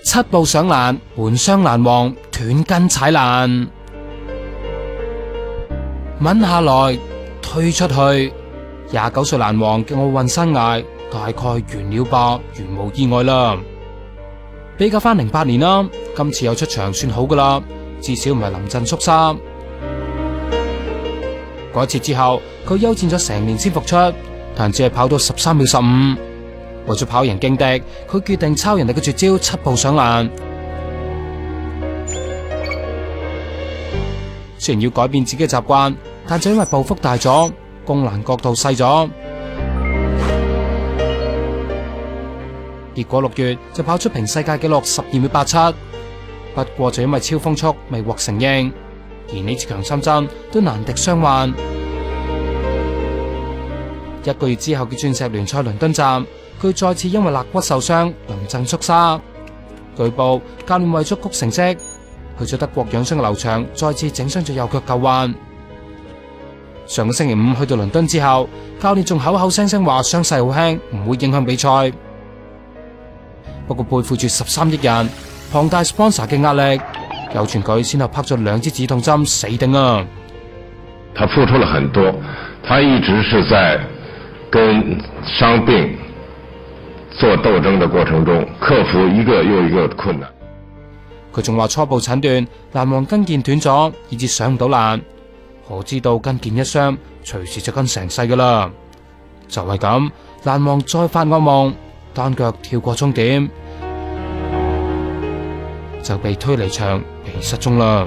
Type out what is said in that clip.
7步上欄，本傷蘭王斷筋踩爛，吻下來推出去。29歲蘭王嘅奧運生涯大概完了吧，如無意外啦。比較翻08年啦，今次有出場算好噶啦，至少唔係臨陣縮沙。嗰次之後，佢休戰咗成年先復出，但只係跑到13秒15。為咗跑贏勁敵，佢決定抄人哋嘅絕招7步上欄。雖然要改變自己嘅習慣，但就因為步幅大咗，攻欄角度細咗，結果6月就跑出平世界紀錄12秒87。不過就因為超風速未獲承認，而呢次強心針都難敵傷患。1個月之後嘅鑽石聯賽倫敦站，佢再次因為肋骨受傷臨陣縮沙。據報教練為咗谷成績，去咗德國養傷嘅劉翔再次整傷咗右腳舊患。上個星期5去到倫敦之後，教練仲口口聲聲話傷勢好輕，唔會影響比賽。不過背負住13億人、龐大 sponsor 嘅壓力，有傳佢先後拍咗2支止痛針死頂啊！他付出了很多，他一直是在跟傷病做鬥爭的過程中，克服一個又一個的困難。佢仲話初步診斷蘭王跟腱斷咗，以致上唔到欄。何知道跟腱一傷，隨時就跟成世噶啦。就係咁，蘭王再發噩夢，單腳跳過終點，就被推離場，被失蹤啦。